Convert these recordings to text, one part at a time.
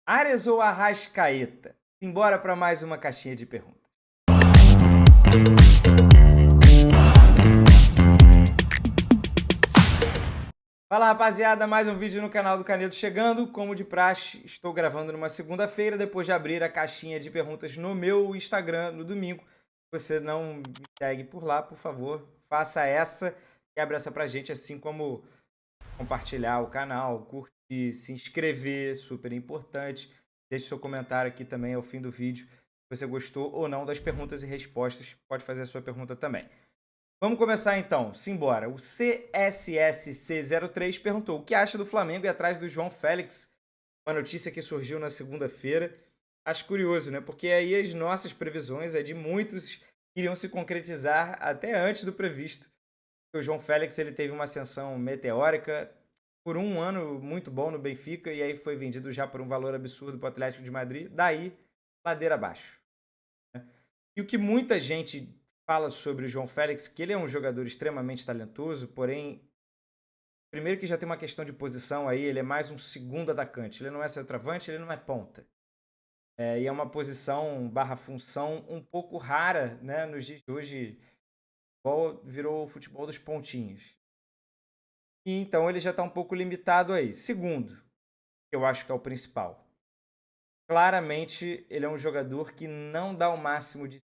Arias ou Arrascaeta? Simbora para mais uma caixinha de perguntas. Fala, rapaziada, mais um vídeo no canal do Canedo chegando. Como de praxe, estou gravando numa segunda-feira, depois de abrir a caixinha de perguntas no meu Instagram no domingo. Se você não me segue por lá, por favor, faça essa e abra essa pra gente, assim como compartilhar o canal, curtir, se inscrever, super importante. Deixe seu comentário aqui também ao fim do vídeo, se você gostou ou não das perguntas e respostas. Pode fazer a sua pergunta também. Vamos começar então, simbora. O CSSC03 perguntou o que acha do Flamengo e atrás do João Félix, uma notícia que surgiu na segunda-feira. Acho curioso, né? Porque aí as nossas previsões, de muitos, iriam se concretizar até antes do previsto. O João Félix ele teve uma ascensão meteórica por um ano muito bom no Benfica e aí foi vendido já por um valor absurdo para o Atlético de Madrid. Daí, ladeira abaixo. E o que muita gente fala sobre o João Félix, que ele é um jogador extremamente talentoso, porém, primeiro que já tem uma questão de posição aí, ele é mais um segundo atacante. Ele não é centroavante, ele não é ponta. E é uma posição barra função um pouco rara, né, nos dias de hoje. Virou o futebol dos pontinhos. E então ele já está um pouco limitado aí. Segundo, que eu acho que é o principal. Claramente ele é um jogador que não dá o máximo de.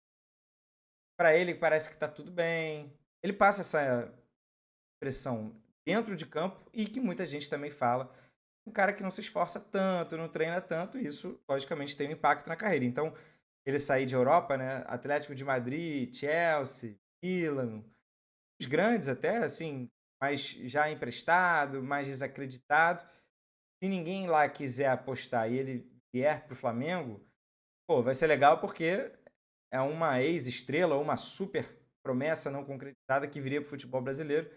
Para ele parece que está tudo bem. Ele passa essa pressão dentro de campo e que muita gente também fala. Um cara que não se esforça tanto, não treina tanto, isso logicamente tem um impacto na carreira. Então, ele sair de Europa, né? Atlético de Madrid, Chelsea, Milan, os grandes até, assim, mas já emprestado, mais desacreditado. Se ninguém lá quiser apostar e ele vier para o Flamengo, pô, vai ser legal porque é uma ex-estrela, uma super promessa não concretizada que viria para o futebol brasileiro,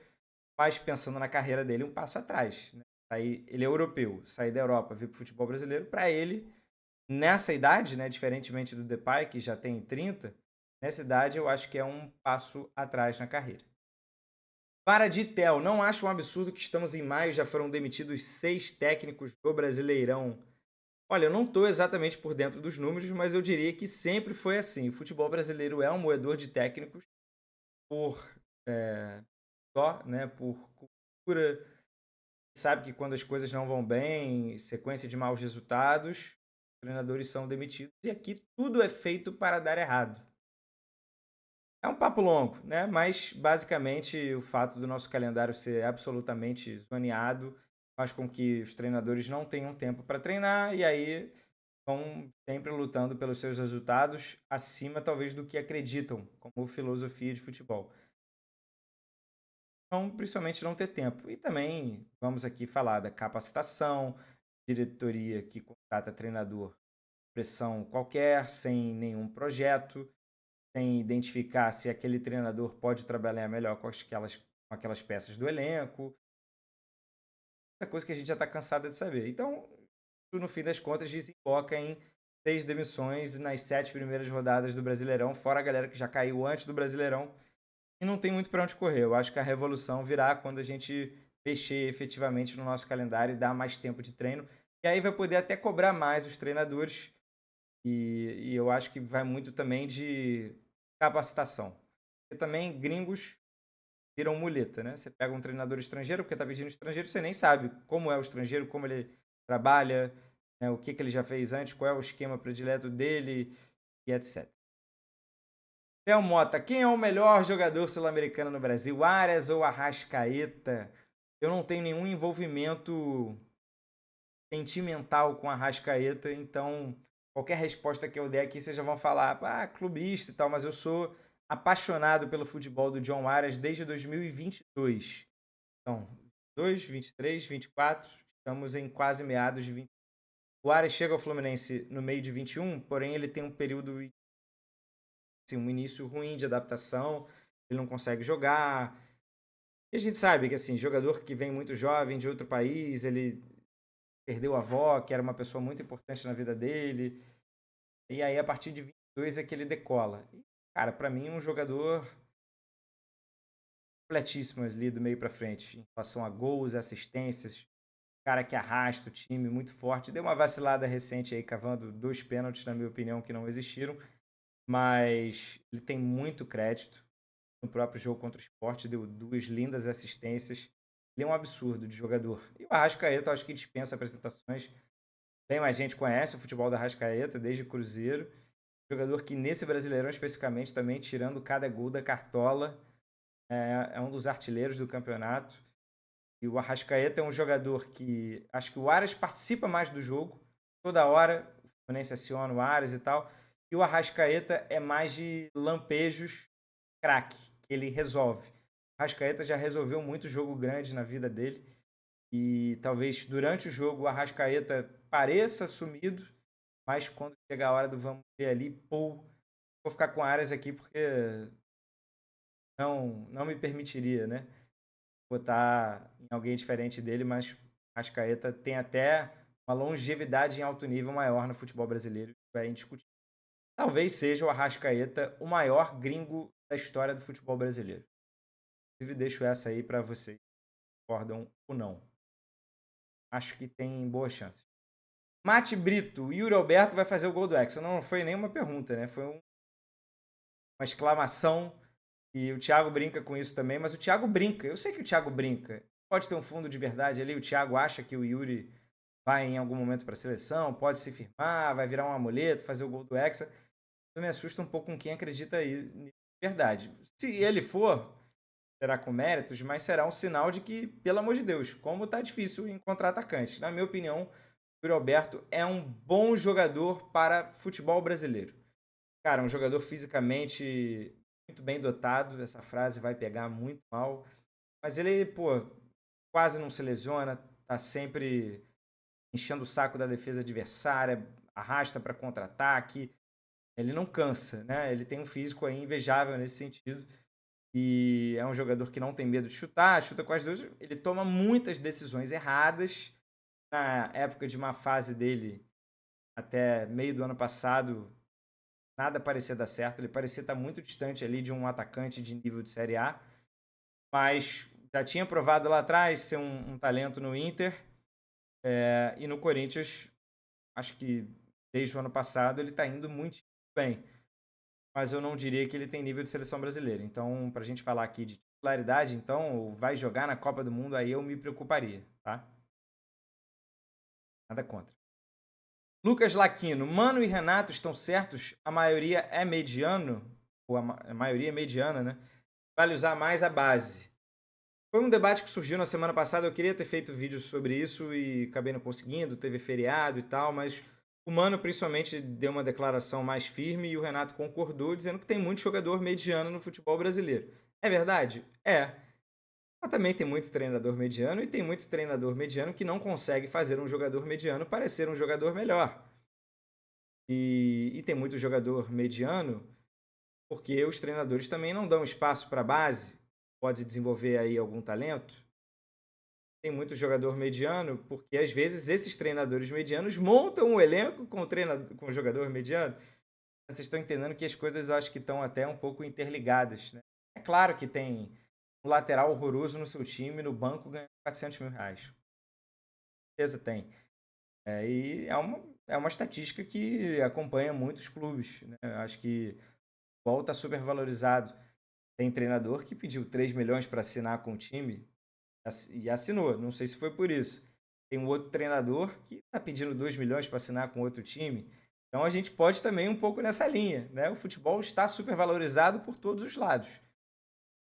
mas pensando na carreira dele, um passo atrás. Né? Ele é europeu, sair da Europa, vir para o futebol brasileiro, para ele, nessa idade, né, diferentemente do Depay, que já tem 30, nessa idade eu acho que é um passo atrás na carreira. Para de Tel, não acho um absurdo que estamos em maio e já foram demitidos 6 técnicos do Brasileirão. Olha, eu não estou exatamente por dentro dos números, mas eu diria que sempre foi assim. O futebol brasileiro é um moedor de técnicos por só, né, por cultura. Sabe que quando as coisas não vão bem, sequência de maus resultados, os treinadores são demitidos. E aqui tudo é feito para dar errado. É um papo longo, né? Mas basicamente o fato do nosso calendário ser absolutamente zoneado faz com que os treinadores não tenham tempo para treinar e aí estão sempre lutando pelos seus resultados acima talvez do que acreditam como filosofia de futebol. Então, principalmente não ter tempo. E também vamos aqui falar da capacitação, diretoria que contrata treinador pressão qualquer, sem nenhum projeto, sem identificar se aquele treinador pode trabalhar melhor com aquelas peças do elenco. É coisa que a gente já está cansado de saber. Então, no fim das contas, desemboca em 6 demissões nas 7 primeiras rodadas do Brasileirão, fora a galera que já caiu antes do Brasileirão. E não tem muito para onde correr. Eu acho que a revolução virá quando a gente mexer efetivamente no nosso calendário e dar mais tempo de treino. E aí vai poder até cobrar mais os treinadores. E eu acho que vai muito também de capacitação. Porque também gringos viram muleta, né? Você pega um treinador estrangeiro, porque está pedindo estrangeiro, você nem sabe como é o estrangeiro, como ele trabalha, né? O que ele já fez antes, qual é o esquema predileto dele e etc. Theo Mota, quem é o melhor jogador sul-americano no Brasil? Arias ou Arrascaeta? Eu não tenho nenhum envolvimento sentimental com Arrascaeta, então qualquer resposta que eu der aqui, vocês já vão falar, clubista e tal, mas eu sou apaixonado pelo futebol do John Arias desde 2022. Então, 22, 23, 24, estamos em quase meados de 20. O Arias chega ao Fluminense no meio de 21, porém ele tem um período, assim, um início ruim de adaptação, ele não consegue jogar. E a gente sabe que, assim, jogador que vem muito jovem de outro país, ele perdeu a avó, que era uma pessoa muito importante na vida dele. E aí, a partir de 22 é que ele decola. E, cara, para mim, um jogador completíssimo ali do meio para frente, em relação a gols, assistências, cara que arrasta o time, muito forte. Deu uma vacilada recente aí, cavando 2 pênaltis, na minha opinião, que não existiram. Mas ele tem muito crédito. No próprio jogo contra o Sport, deu 2 lindas assistências. Ele é um absurdo de jogador. E o Arrascaeta, eu acho que dispensa apresentações. Bem mais gente conhece o futebol do Arrascaeta, desde o Cruzeiro. Jogador que nesse Brasileirão especificamente também, tirando cada gol da cartola, é um dos artilheiros do campeonato. E o Arrascaeta é um jogador que acho que o Aras participa mais do jogo. Toda hora o Fluminense aciona o Aras e tal. E o Arrascaeta é mais de lampejos craque, que ele resolve. O Arrascaeta já resolveu muito jogo grande na vida dele. E talvez durante o jogo o Arrascaeta pareça sumido, mas quando chega a hora do vamos ver ali, pô, vou ficar com Aras aqui porque não me permitiria, né? Botar em alguém diferente dele, mas Arrascaeta tem até uma longevidade em alto nível maior no futebol brasileiro, isso é indiscutível. Talvez seja o Arrascaeta o maior gringo da história do futebol brasileiro. Inclusive, deixo essa aí para vocês, concordam ou não. Acho que tem boas chances. Mate Brito, Yuri Alberto vai fazer o gol do Hexa. Não foi nenhuma pergunta, né? Foi uma exclamação. E o Thiago brinca com isso também, mas o Thiago brinca. Eu sei que o Thiago brinca. Pode ter um fundo de verdade ali. O Thiago acha que o Yuri vai em algum momento para a seleção, pode se firmar, vai virar um amuleto, fazer o gol do Hexa. Isso me assusta um pouco com quem acredita aí de verdade. Se ele for, será com méritos, mas será um sinal de que, pelo amor de Deus, como tá difícil encontrar atacante. Na minha opinião, o Yuri Alberto é um bom jogador para futebol brasileiro. Cara, um jogador fisicamente muito bem dotado, essa frase vai pegar muito mal, mas ele, pô, quase não se lesiona, tá sempre enchendo o saco da defesa adversária, arrasta para contra-ataque, ele não cansa, né? Ele tem um físico aí invejável nesse sentido. E é um jogador que não tem medo de chutar, chuta com as duas. Ele toma muitas decisões erradas. Na época de uma fase dele, até meio do ano passado, nada parecia dar certo. Ele parecia estar muito distante ali de um atacante de nível de Série A. Mas já tinha provado lá atrás ser um talento no Inter. E no Corinthians, acho que desde o ano passado, ele está indo muito bem. Mas eu não diria que ele tem nível de seleção brasileira. Então, para a gente falar aqui de titularidade, então, vai jogar na Copa do Mundo, aí eu me preocuparia, tá? Nada contra. Lucas Laquino, Mano e Renato estão certos? A maioria é mediano? Ou a maioria é mediana, né? Vale usar mais a base. Foi um debate que surgiu na semana passada. Eu queria ter feito vídeo sobre isso e acabei não conseguindo. Teve feriado e tal, mas o Mano principalmente deu uma declaração mais firme e o Renato concordou, dizendo que tem muito jogador mediano no futebol brasileiro. É verdade? É. Mas também tem muito treinador mediano e tem muito treinador mediano que não consegue fazer um jogador mediano parecer um jogador melhor. E tem muito jogador mediano porque os treinadores também não dão espaço para a base. Pode desenvolver aí algum talento. Tem muito jogador mediano porque às vezes esses treinadores medianos montam um elenco com o jogador mediano. Vocês estão entendendo que as coisas acho que estão até um pouco interligadas, né? É claro que tem um lateral horroroso no seu time, no banco ganhando R$ 400 mil. Com certeza tem. E é uma estatística que acompanha muitos clubes, né? Acho que o futebol está super valorizado. Tem treinador que pediu 3 milhões para assinar com o time e assinou. Não sei se foi por isso. Tem um outro treinador que está pedindo 2 milhões para assinar com outro time. Então a gente pode também um pouco nessa linha, né? O futebol está super valorizado por todos os lados.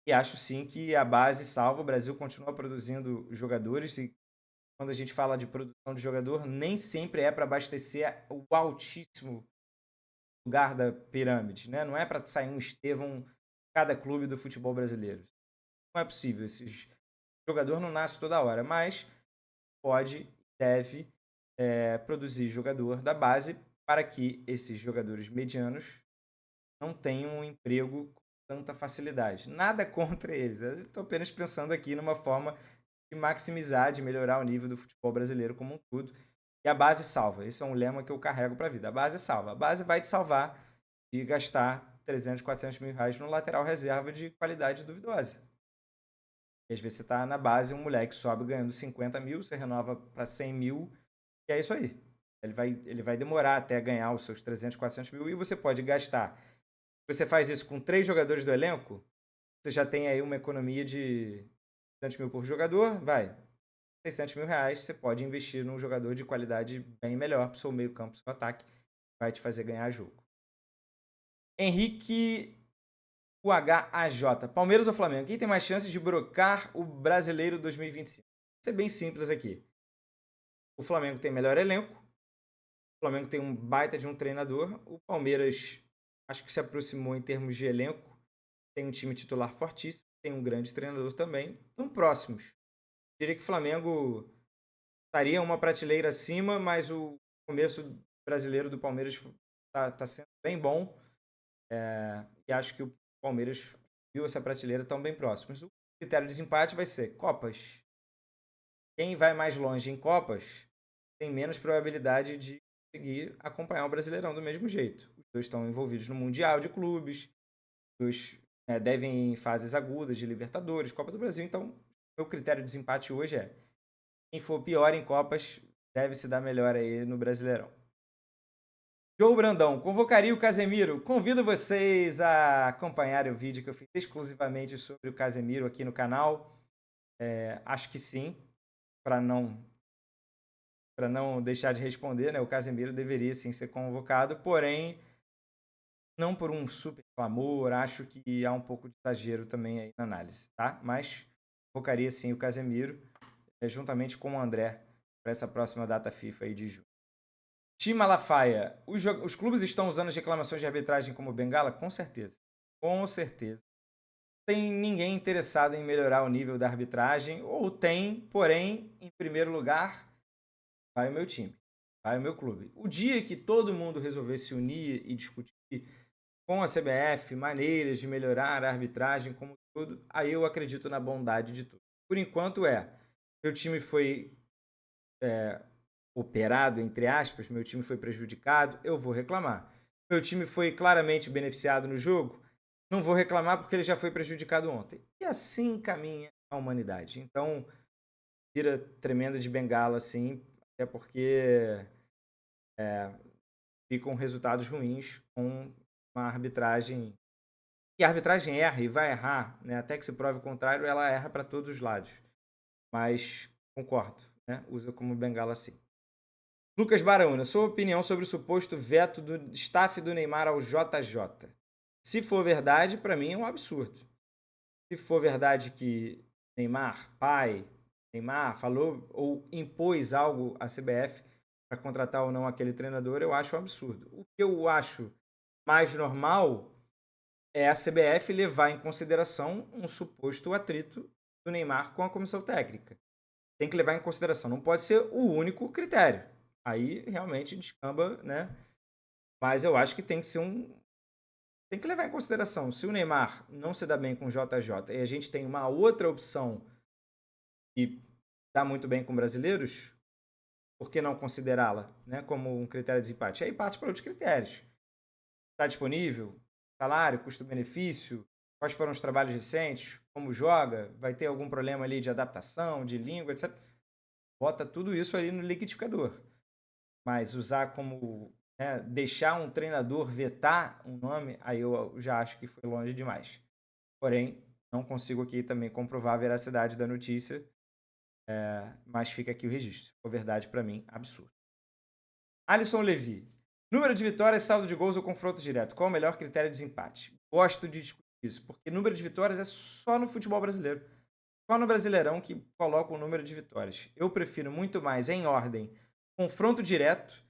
E acho sim que a base salva. O Brasil continua produzindo jogadores e quando a gente fala de produção de jogador, nem sempre é para abastecer o altíssimo lugar da pirâmide, né? Não é para sair um Estevão cada clube do futebol brasileiro. Não é possível. Esse jogador não nasce toda hora, mas pode, deve produzir jogador da base para que esses jogadores medianos não tenham um emprego com tanta facilidade. Nada contra eles. Eu estou apenas pensando aqui numa forma de maximizar, de melhorar o nível do futebol brasileiro como um todo. E a base salva. Esse é um lema que eu carrego para a vida. A base salva. A base vai te salvar de gastar 300, R$ 400 mil no lateral reserva de qualidade duvidosa. E às vezes você tá na base, um moleque sobe ganhando 50 mil, você renova para 100 mil, e é isso aí. Ele vai demorar até ganhar os seus 300, 400 mil, e você pode gastar. Você faz isso com 3 jogadores do elenco, você já tem aí uma economia de 200 mil por jogador, vai, 600 mil reais, você pode investir num jogador de qualidade bem melhor para o seu meio campo, seu ataque, vai te fazer ganhar jogo. Henrique UHAJ. Palmeiras ou Flamengo? Quem tem mais chances de brocar o Brasileiro 2025? Vai ser bem simples aqui. O Flamengo tem melhor elenco. O Flamengo tem um baita de um treinador. O Palmeiras acho que se aproximou em termos de elenco. Tem um time titular fortíssimo. Tem um grande treinador também. Estão próximos. Diria que o Flamengo estaria uma prateleira acima, mas o começo brasileiro do Palmeiras está sendo bem bom. E acho que o Palmeiras viu essa prateleira tão bem próximos. O critério de desempate vai ser Copas. Quem vai mais longe em Copas tem menos probabilidade de conseguir acompanhar o Brasileirão do mesmo jeito. Os dois estão envolvidos no Mundial de Clubes, os dois devem em fases agudas de Libertadores, Copa do Brasil. Então, meu critério de desempate hoje é quem for pior em Copas deve se dar melhor aí no Brasileirão. João Brandão, convocaria o Casemiro? Convido vocês a acompanharem o vídeo que eu fiz exclusivamente sobre o Casemiro aqui no canal. Acho que sim, para não deixar de responder, né? O Casemiro deveria sim ser convocado, porém, não por um super clamor, acho que há um pouco de exagero também aí na análise, tá? Mas convocaria sim o Casemiro, juntamente com o André, para essa próxima data FIFA aí de junho. Tim Malafaia, os clubes estão usando as reclamações de arbitragem como bengala? Com certeza. Com certeza. Tem ninguém interessado em melhorar o nível da arbitragem, ou tem, porém, em primeiro lugar, vai o meu time, vai o meu clube. O dia que todo mundo resolver se unir e discutir com a CBF maneiras de melhorar a arbitragem como tudo, aí eu acredito na bondade de tudo. Por enquanto meu time foi operado, entre aspas, meu time foi prejudicado, eu vou reclamar. Meu time foi claramente beneficiado no jogo, não vou reclamar porque ele já foi prejudicado ontem. E assim caminha a humanidade. Então, vira tremenda de bengala, assim, até porque ficam resultados ruins com uma arbitragem. E a arbitragem erra e vai errar, né? Até que se prove o contrário, ela erra para todos os lados. Mas concordo, né? Usa como bengala assim. Lucas Baraúna, sua opinião sobre o suposto veto do staff do Neymar ao JJ. Se for verdade, para mim é um absurdo. Se for verdade que Neymar, pai, Neymar, falou ou impôs algo à CBF para contratar ou não aquele treinador, eu acho um absurdo. O que eu acho mais normal é a CBF levar em consideração um suposto atrito do Neymar com a comissão técnica. Tem que levar em consideração, não pode ser o único critério. Aí realmente descamba, né? Mas eu acho que tem que ser tem que levar em consideração. Se o Neymar não se dá bem com o JJ e a gente tem uma outra opção que dá muito bem com brasileiros, por que não considerá-la, né, como um critério de desempate? Aí parte para outros critérios. Está disponível? Salário, custo-benefício? Quais foram os trabalhos recentes? Como joga? Vai ter algum problema ali de adaptação, de língua, etc. Bota tudo isso ali no liquidificador. Mas usar como deixar um treinador vetar um nome, aí eu já acho que foi longe demais. Porém, não consigo aqui também comprovar a veracidade da notícia, mas fica aqui o registro. Se for verdade, para mim, absurdo. Alisson Levi. Número de vitórias, saldo de gols ou confronto direto? Qual é o melhor critério de desempate? Gosto de discutir isso, porque número de vitórias é só no futebol brasileiro. Só no Brasileirão que coloca o número de vitórias. Eu prefiro muito mais, em ordem, confronto direto,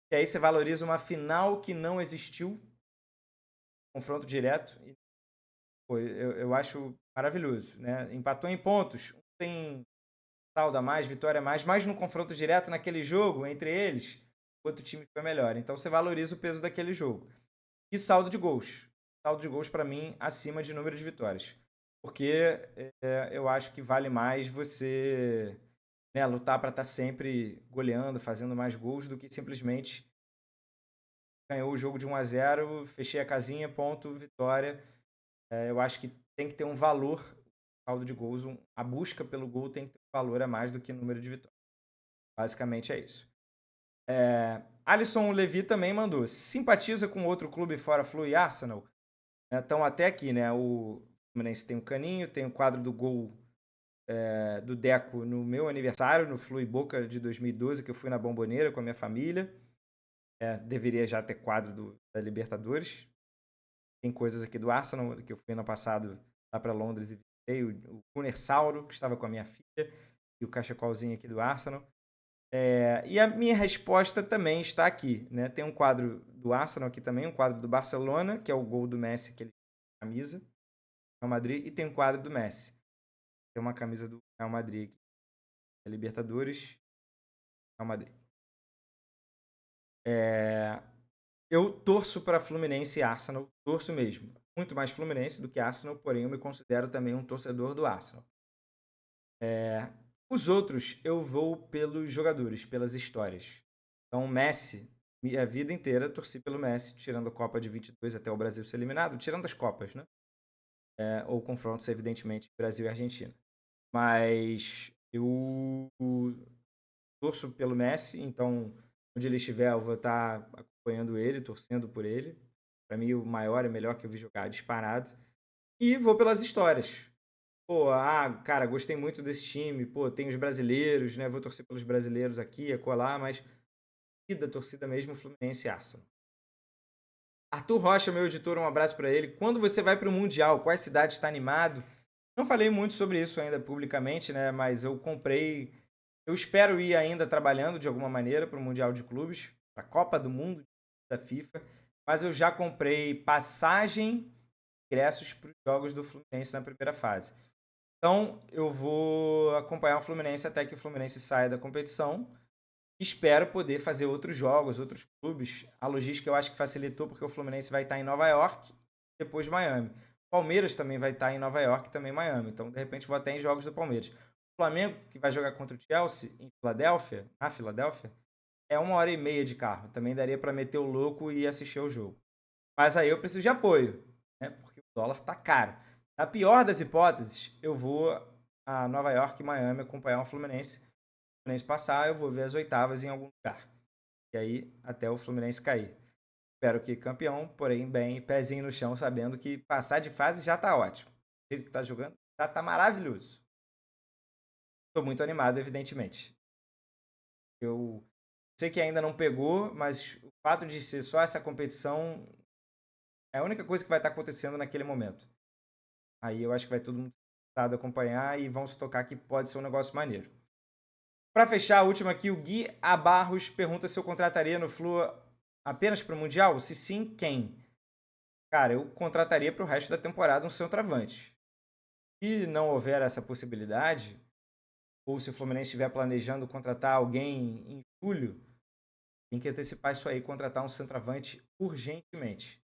que aí você valoriza uma final que não existiu. Confronto direto. Pô, eu acho maravilhoso, né? Empatou em pontos. Um tem saldo a mais, vitória a mais, mas no confronto direto, naquele jogo, entre eles, o outro time foi melhor. Então você valoriza o peso daquele jogo. E saldo de gols. Saldo de gols, para mim, acima de número de vitórias. Porque eu acho que vale mais você lutar para estar sempre goleando, fazendo mais gols, do que simplesmente ganhou o jogo de 1-0, fechei a casinha, ponto, vitória. Eu acho que tem que ter um valor saldo de gols, a busca pelo gol tem que ter um valor a mais do que o número de vitórias. Basicamente é isso. Alisson Levi também mandou. Simpatiza com outro clube fora Flu e Arsenal? Então até aqui, né? O Fluminense tem um caninho, tem o quadro do gol do Deco no meu aniversário, no Flu e Boca de 2012, que eu fui na Bombonera com a minha família. Deveria já ter quadro da Libertadores. Tem coisas aqui do Arsenal, que eu fui ano passado lá para Londres e visitei. O Gunnar Sauro, que estava com a minha filha, e o cachacolzinho aqui do Arsenal. E a minha resposta também está aqui, né? Tem um quadro do Arsenal aqui também, um quadro do Barcelona, que é o gol do Messi, que ele tem na camisa, Real Madrid, e tem um quadro do Messi. Tem uma camisa do Real Madrid aqui. Libertadores, Real Madrid. Eu torço para Fluminense e Arsenal, torço mesmo. Muito mais Fluminense do que Arsenal, porém eu me considero também um torcedor do Arsenal. Os outros eu vou pelos jogadores, pelas histórias. Então, Messi, minha vida inteira torci pelo Messi, tirando a Copa de 22 até o Brasil ser eliminado, tirando as Copas, né? Ou confrontos, evidentemente, Brasil e Argentina. Mas eu torço pelo Messi, então, onde ele estiver, eu vou estar acompanhando ele, torcendo por ele. Para mim, o maior e melhor que eu vi jogar disparado. E vou pelas histórias. Cara, gostei muito desse time. Tem os brasileiros, né? Vou torcer pelos brasileiros aqui, acolá, mas da torcida mesmo, Fluminense e Arsenal. Arthur Rocha, meu editor, um abraço para ele. Quando você vai para o Mundial, qual cidade está animado? Não falei muito sobre isso ainda publicamente, né? Mas eu comprei. Eu espero ir ainda trabalhando de alguma maneira para o Mundial de Clubes, para a Copa do Mundo da FIFA. Mas eu já comprei passagem, ingressos para os jogos do Fluminense na primeira fase. Então, eu vou acompanhar o Fluminense até que o Fluminense saia da competição. Espero poder fazer outros jogos, outros clubes. A logística eu acho que facilitou porque o Fluminense vai estar em Nova York e depois Miami. O Palmeiras também vai estar em Nova York e também Miami. Então, de repente, vou até em jogos do Palmeiras. O Flamengo, que vai jogar contra o Chelsea em Filadélfia, na Filadélfia, é 1h30 de carro. Também daria para meter o louco e assistir ao jogo. Mas aí eu preciso de apoio, né? Porque o dólar tá caro. Na pior das hipóteses, eu vou a Nova York e Miami acompanhar o Fluminense. Se o Fluminense passar, eu vou ver as oitavas em algum lugar. E aí, até o Fluminense cair. Espero que campeão, porém bem, pezinho no chão, sabendo que passar de fase já tá ótimo. O jeito que tá jogando já tá maravilhoso. Estou muito animado, evidentemente. Eu sei que ainda não pegou, mas o fato de ser só essa competição é a única coisa que vai estar acontecendo naquele momento. Aí eu acho que vai todo mundo interessado acompanhar e vão se tocar que pode ser um negócio maneiro. Para fechar, a última aqui, o Gui Abarros pergunta se eu contrataria no Flu apenas para o Mundial? Se sim, quem? Cara, eu contrataria para o resto da temporada um centroavante. Se não houver essa possibilidade, ou se o Fluminense estiver planejando contratar alguém em julho, tem que antecipar isso aí, contratar um centroavante urgentemente.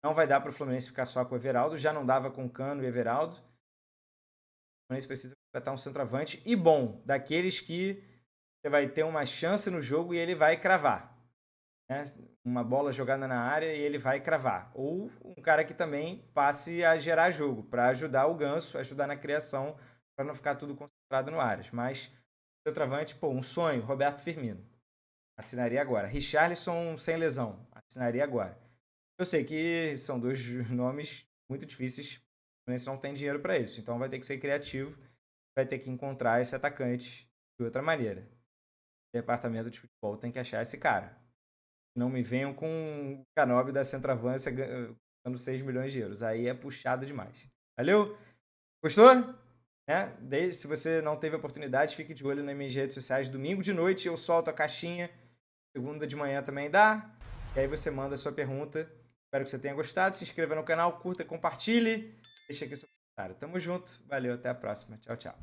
Não vai dar para o Fluminense ficar só com o Everaldo, já não dava com o Cano e Everaldo. O Fluminense precisa contratar um centroavante e bom, daqueles que você vai ter uma chance no jogo e ele vai cravar. Né? Uma bola jogada na área e ele vai cravar. Ou um cara que também passe a gerar jogo, para ajudar o Ganso, ajudar na criação, para não ficar tudo concentrado no Arias. Mas, centroavante, um sonho, Roberto Firmino. Assinaria agora. Richarlison sem lesão. Assinaria agora. Eu sei que são dois nomes muito difíceis. O Fluminense não tem dinheiro para isso. Então vai ter que ser criativo. Vai ter que encontrar esse atacante de outra maneira. O departamento de futebol tem que achar esse cara. Não me venham com o Canóbio da centroavância ganhando 6 milhões de euros. Aí é puxado demais. Valeu? Gostou? Se você não teve oportunidade, fique de olho nas minhas redes sociais. Domingo de noite eu solto a caixinha. Segunda de manhã também dá. E aí você manda a sua pergunta. Espero que você tenha gostado. Se inscreva no canal, curta, compartilhe. Deixa aqui o seu comentário. Tamo junto. Valeu, até a próxima. Tchau, tchau.